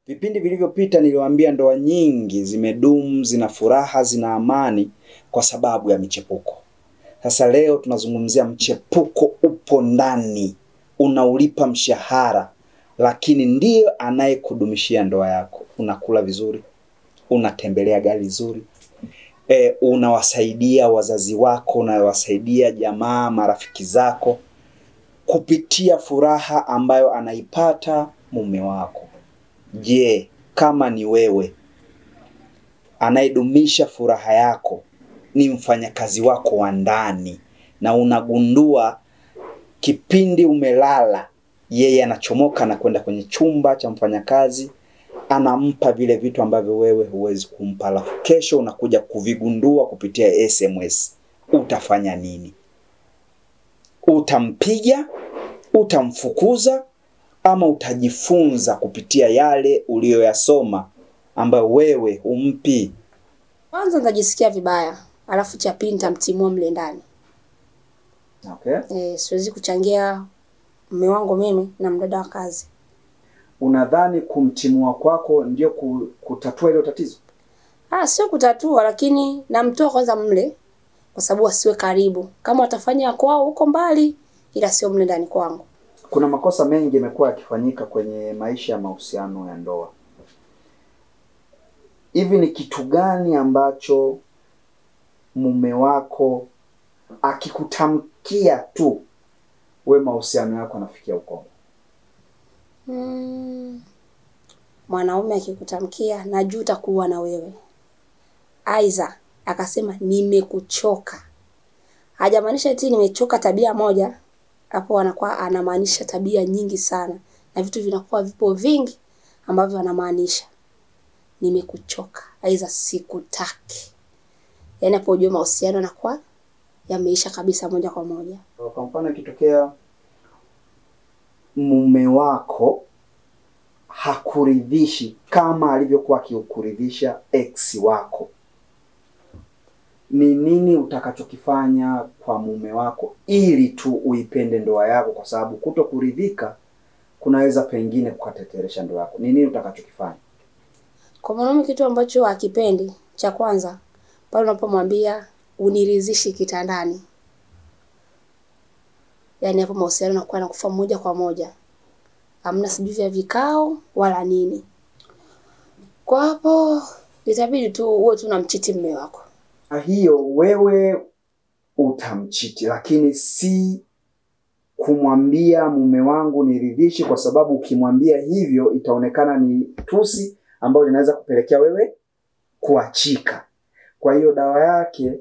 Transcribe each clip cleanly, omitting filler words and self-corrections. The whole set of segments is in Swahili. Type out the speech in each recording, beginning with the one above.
Vipindi vilivyopita niliwaambia ndoa nyingi zimedumu, zina furaha, zina amani kwa sababu ya michepuko. Sasa leo tunazungumzia mchepuko upo ndani, unaulipa mshahara, lakini ndiyo anayekudumishia ndoa yako. Unakula vizuri, unatembelea gari zuri, unawasaidia wazazi wako, unawasaidia jamaa, marafiki zako kupitia furaha ambayo anaipata mume wako. Je, kama ni wewe anayedumisha furaha yako ni mfanyakazi wako wa ndani, na unagundua kipindi umelala yeye anachomoka na kwenda kwenye chumba cha mfanyakazi, anampa vile vitu ambavyo wewe huwezi kumpa, alafu kesho unakuja kuvigundua kupitia SMS, utafanya nini? Utampiga, utamfukuza, ama utajifunza kupitia yale uliyoyasoma ambayo wewe humpi? Kwanza nitajisikia vibaya, alafu cha pili nitamtimua mle ndani. Okay. Siwezi kuchangia mume wangu mimi na mdada wa kazi. Unadhani kumtimua kwako ndio kutatua ile tatizo? Sio kutatua, lakini namtoa kwanza mle kwa sababu asiwe karibu. Kama atafanya kwao huko mbali, ila sio mle ndani kwangu. Kuna makosa mengi yamekuwa yakifanyika kwenye maisha ya mahusiano ya ndoa. Hivi ni kitu gani ambacho mume wako akikutamkia tu we mahusiano yako yanafikia ukomo? Mwanaume akikutamkia najuta kuwa na wewe, aiza akasema nimekuchoka, hajamaanisha eti nimechoka tabia moja. Hapo anakuwa anamaanisha tabia nyingi sana, na vitu vinakuwa vipo vingi ambavyo anamaanisha. Nimekuchoka, aiza sikutaki. Yaani hapo unajua mahusiano yanakuwa yameisha kabisa moja kwa moja. Kwa mfano ikitokea mume wako hakuridhishi kama alivyokuwa akikuridhisha ex wako, ni nini utakachokifanya kwa mume wako ili tu uipende ndoa yako? Kwa sababu kutokuridhika kunaweza pengine kukateteresha ndoa yako. Ni nini utakachokifanya? Kwa mwanaume kitu ambacho hakipendi, cha kwanza, pale unapomwambia uniridhishi kitandani, yaani hapo mahusiano yanakuwa yanakufa moja kwa moja. Hamna sijui vya vikao wala nini. Kwa hapo itabidi tu uwe tunamchiti mume wako. Hiyo wewe utamchiti, lakini si kumwambia mume wangu niridhishi, kwa sababu ukimwambia hivyo itaonekana ni tusi ambalo linaweza kupelekea wewe kuachika. Kwa hiyo dawa yake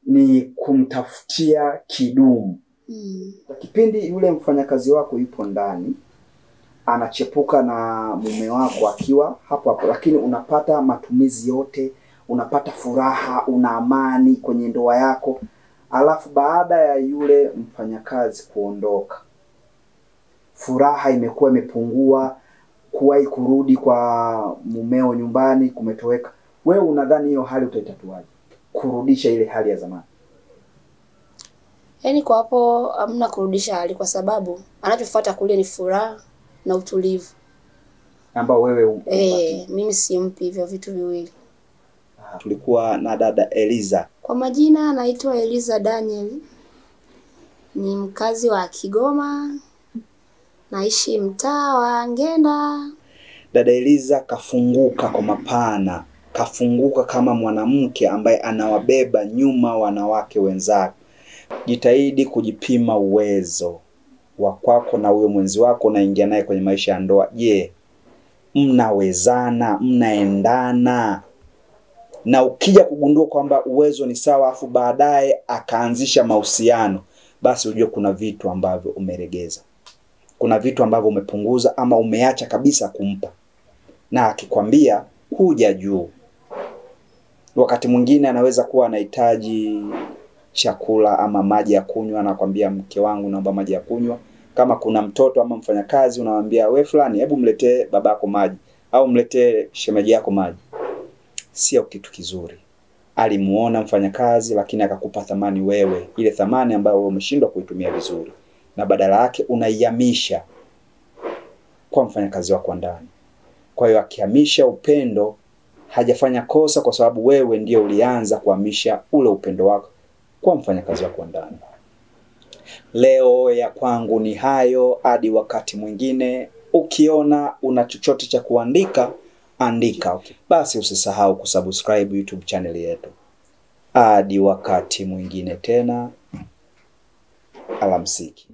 ni kumtafutia kidumu. Kipindi yule mfanyakazi wako yupo ndani anachepuka na mume wako akiwa hapo hapo, lakini unapata matumizi yote, unapata furaha, una amani kwenye ndoa yako. Alafu baada ya yule mfanyakazi kuondoka, furaha imekuwa imepungua, kuwahi kurudi kwa mumeo nyumbani kumetoweka. Wewe unadhani hiyo hali utaitatuaje, kurudisha ile hali ya zamani? Yaani kwa hapo hamna kurudisha hali, kwa sababu anachofuata kule ni furaha na utulivu ambao wewe mimi simpi hivyo vitu viwili. Tulikuwa na dada Eliza. Kwa majina naitwa Eliza Daniel. Ni mkazi wa Kigoma. Naishi mtaa wa Ngenda. Dada Eliza kafunguka kwa mapana, kafunguka kama mwanamke ambaye anawabeba nyuma wanawake wenzake. Jitahidi kujipima uwezo wa kwako na huyo mwenzi wako unaingia naye kwenye maisha ya ndoa. Je, mnawezana, mnaendana? Na ukija kugundua kwamba uwezo ni sawa afu baadaye akaanzisha mahusiano, basi ujue kuna vitu ambavyo umeregeza. Kuna vitu ambavyo umepunguza ama umeacha kabisa kumpa. Na akikwambia huja juu. Wakati mwingine anaweza kuwa anahitaji chakula ama maji ya kunywa, anakuambia mke wangu naomba maji ya kunywa. Kama kuna mtoto ama mfanyakazi unamwambia wewe fulani hebu mletee babako maji au mletee shemeji yako maji. Sio kitu kizuri. Alimuona mfanyakazi lakini akakupa thamani wewe, ile thamani ambayo umeshindwa kuitumia vizuri, na badala yake unaihamisha. kwa mfanyakazi wako wa ndani. Kwa hiyo akihamisha upendo hajafanya kosa, kwa sababu wewe ndio ulianza kuhamisha ule upendo wako kwa mfanyakazi wako wa ndani. Leo ya kwangu ni hayo, hadi wakati mwingine. Ukiona una chochote cha kuandika, andika. Basi usisahau kusubscribe YouTube channel yetu. Hadi wakati mwingine tena, alamsiki.